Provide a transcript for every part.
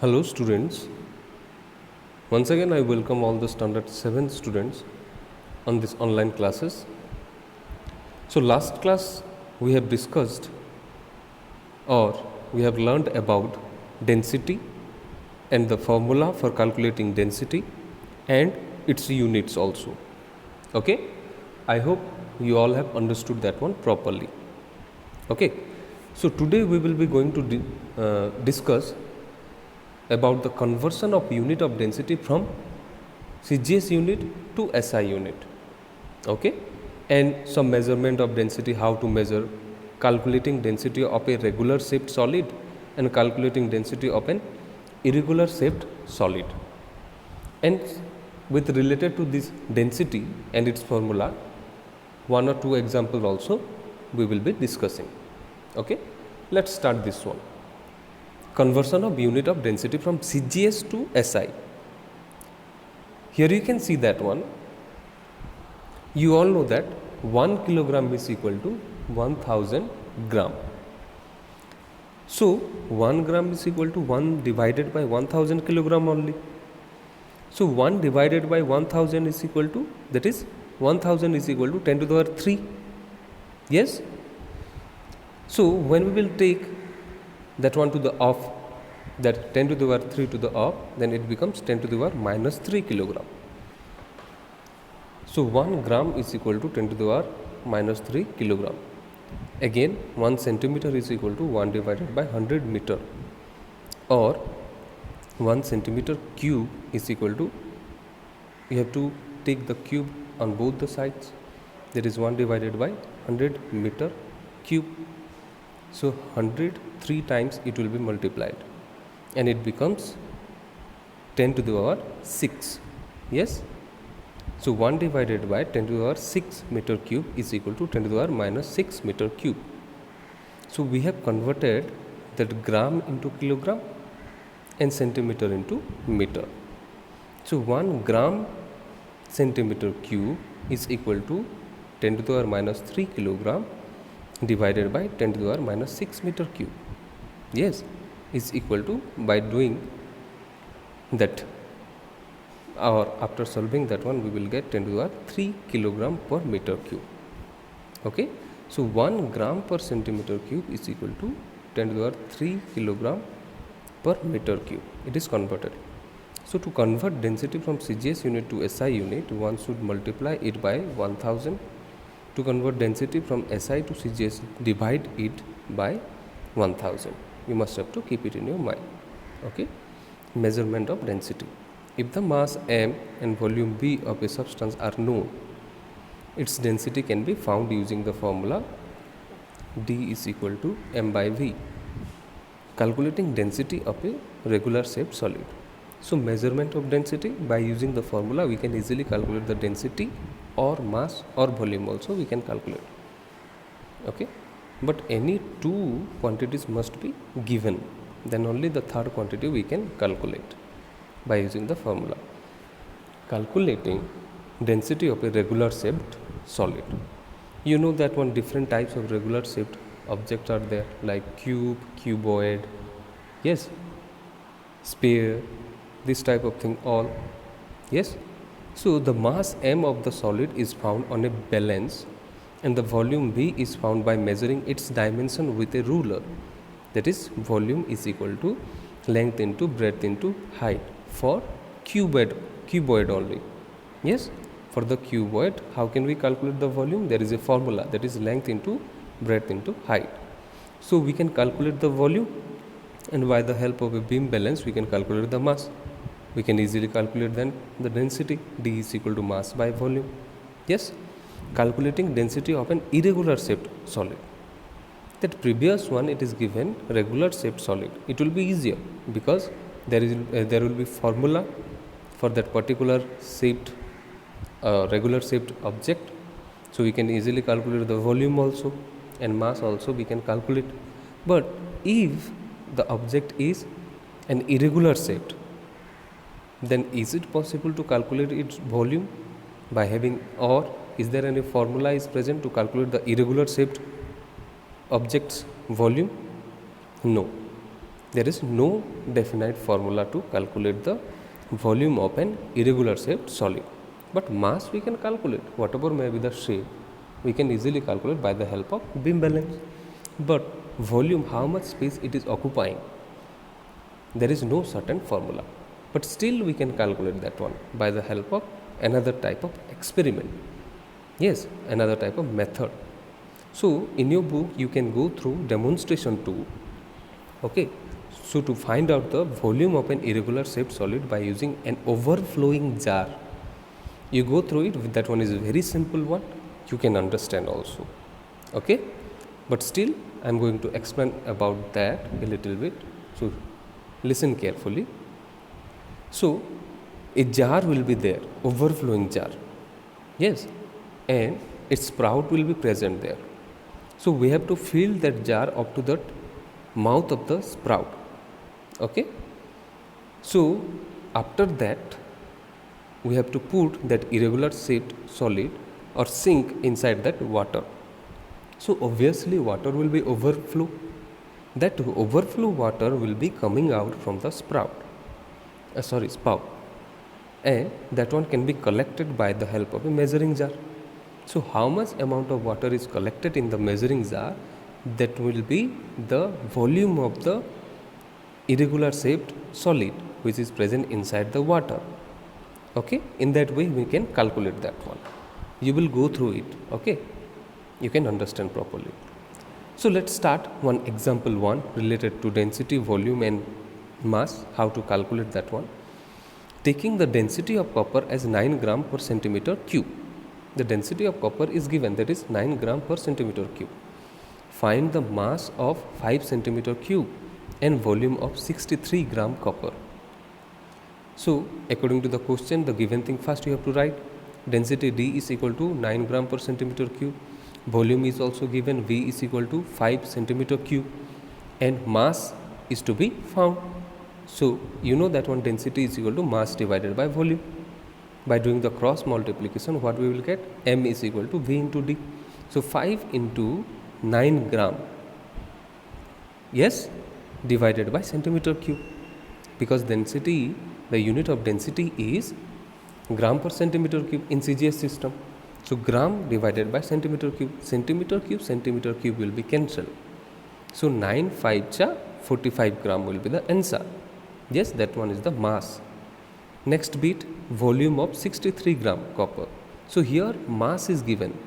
Hello students, once again I welcome all the standard 7 students on this online classes. So last class we have discussed or we have learned about density and the formula for calculating density and its units also. Okay, I hope you all have understood that one properly. Okay, so today we will be going to discuss about the conversion of unit of density from CGS unit to SI unit. Okay, and some measurement of density, how to measure, calculating density of a regular shaped solid and calculating density of an irregular shaped solid. And with related to this density and its formula, one or two examples also we will be discussing. Okay, let's start this one. Conversion of unit of density from CGS to SI. Here you can see that one. You all know that 1 kilogram is equal to 1000 gram. So 1 gram is equal to 1 divided by 1000 kilogram only. So 1 divided by 1000 is equal to, that is 1000 is equal to 10 to the power 3. Yes. So when we will take that one to the off, that 10 to the power 3 to the off, then it becomes 10 to the power minus 3 kilogram. So 1 gram is equal to 10 to the power minus 3 kilogram. Again 1 centimeter is equal to 1 divided by 100 meter, or 1 centimeter cube is equal to, you have to take the cube on both the sides, that is 1 divided by 100 meter cube. So 100 3 times it will be multiplied and it becomes 10 to the power 6. Yes. So 1 divided by 10 to the power 6 meter cube is equal to 10 to the power minus 6 meter cube. So we have converted that gram into kilogram and centimeter into meter. So 1 gram centimeter cube is equal to 10 to the power minus 3 kilogram divided by 10 to the power minus 6 meter cube. Yes, is equal to, by doing that, or after solving that one, we will get 10 to the power 3 kilogram per meter cube. Okay, so 1 gram per centimeter cube is equal to 10 to the power 3 kilogram per meter cube. It is converted. So to convert density from CGS unit to SI unit, one should multiply it by 1000. To convert density from SI to CGS, divide it by 1000. You must have to keep it in your mind. Okay, measurement of density. If the mass m and volume v of a substance are known, its density can be found using the formula d is equal to m by v. Calculating density of a regular shaped solid. So measurement of density, by using the formula we can easily calculate the density or mass or volume also we can calculate. Okay, but any two quantities must be given, then only the third quantity we can calculate by using the formula. Calculating density of a regular shaped solid. You know that one different types of regular shaped objects are there, like cube, cuboid, yes, sphere, this type of thing all. Yes. So the mass m of the solid is found on a balance and the volume v is found by measuring its dimension with a ruler. That is, volume is equal to length into breadth into height for cuboid only. Yes, for the cuboid, how can we calculate the volume? There is a formula, that is length into breadth into height. So we can calculate the volume, and by the help of a beam balance we can calculate the mass. We can easily calculate then the density, d is equal to mass by volume. Yes, calculating density of an irregular shaped solid. That previous one, it is given regular shaped solid. It will be easier because there will be formula for that particular shaped regular shaped object. So we can easily calculate the volume also and mass also we can calculate. But if the object is an irregular shaped, then is it possible to calculate its volume by having, or is there any formula is present to calculate the irregular shaped object's volume? No. There is no definite formula to calculate the volume of an irregular shaped solid. But mass we can calculate, whatever may be the shape, we can easily calculate by the help of beam balance. But volume, how much space it is occupying, there is no certain formula. But still we can calculate that one by the help of another type of experiment. Yes, another type of method. So in your book you can go through demonstration 2. Okay. So to find out the volume of an irregular shaped solid by using an overflowing jar, you go through it. That one is a very simple one. You can understand also. Okay. But still I am going to explain about that a little bit. So listen carefully. So a jar will be there, overflowing jar. Yes. And its sprout will be present there. So we have to fill that jar up to the mouth of the sprout. Okay. So after that we have to put that irregular shaped solid or sink inside that water. So obviously water will be overflow. That overflow water will be coming out from the spout, and that one can be collected by the help of a measuring jar. So how much amount of water is collected in the measuring jar, that will be the volume of the irregular shaped solid which is present inside the water. Okay, in that way we can calculate that one. You will go through it. Okay, you can understand properly. So let's start one example 1 related to density, volume and mass, how to calculate that one. Taking the density of copper as 9 gram per centimeter cube. The density of copper is given, that is 9 gram per centimeter cube. Find the mass of 5 centimeter cube and volume of 63 gram copper. So according to the question, the given thing first you have to write. Density D is equal to 9 gram per centimeter cube. Volume is also given, V is equal to 5 centimeter cube, and mass is to be found. So you know that one density is equal to mass divided by volume. By doing the cross multiplication, what we will get? M is equal to V into D. So 5 into 9 gram, yes, divided by centimeter cube, because density, the unit of density is gram per centimeter cube in CGS system. So gram divided by centimeter cube will be cancelled. So 9 5 cha 45 gram will be the answer. Yes, that one is the mass. Next bit, volume of 63 gram copper. So here mass is given.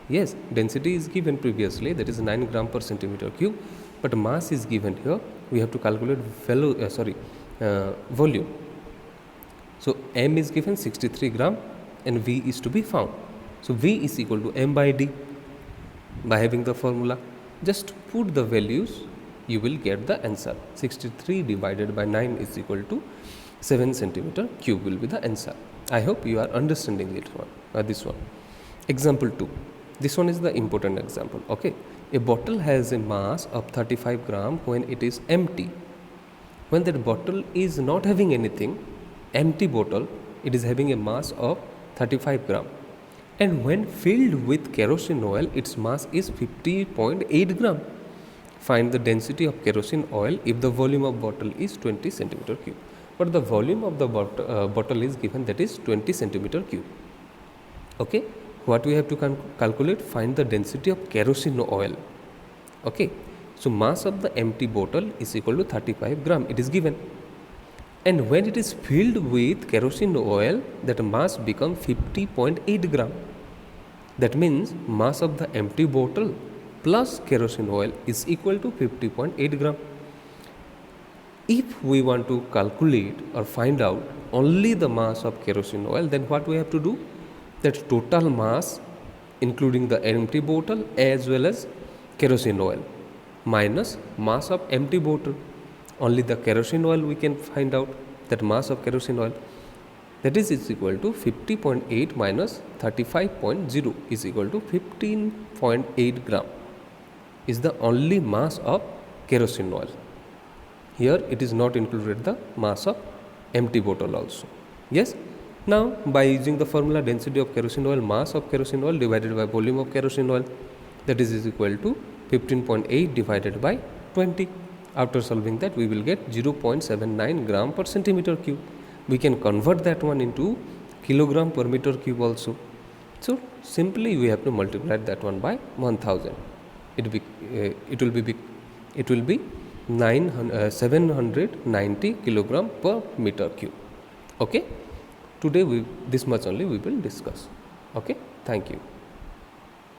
Yes, density is given previously, that is 9 gram per centimeter cube, but mass is given here. We have to calculate volume. So M is given 63 gram and V is to be found. So V is equal to M by D. By having the formula, just put the values, you will get the answer. 63 divided by 9 is equal to 7 centimeter cube will be the answer. I hope you are understanding it one, this one. Example 2. This one is the important example. Okay. A bottle has a mass of 35 gram when it is empty. When that bottle is not having anything, empty bottle, it is having a mass of 35 gram. And when filled with kerosene oil, its mass is 50.8 gram. Find the density of kerosene oil if the volume of bottle is 20 centimeter cube. But the volume of the bottle is given, that is 20 centimeter cube. Okay. What we have to calculate? Find the density of kerosene oil. Okay. So mass of the empty bottle is equal to 35 gram. It is given. And when it is filled with kerosene oil, that mass becomes 50.8 gram. That means mass of the empty bottle plus kerosene oil is equal to 50.8 gram. If we want to calculate or find out only the mass of kerosene oil, then what we have to do? That total mass including the empty bottle as well as kerosene oil minus mass of empty bottle. Only the kerosene oil we can find out, that mass of kerosene oil, that is equal to 50.8 minus 35.0 is equal to 15.8 gram is the only mass of kerosene oil. Here it is not included the mass of empty bottle also. Yes. Now by using the formula density of kerosene oil, mass of kerosene oil divided by volume of kerosene oil, that is equal to 15.8 divided by 20. After solving that, we will get 0.79 gram per centimeter cube. We can convert that one into kilogram per meter cube also. So simply we have to multiply that one by 1000. It will be 790 kilogram per meter cube. Okay. Today this much only we will discuss. Okay. Thank you.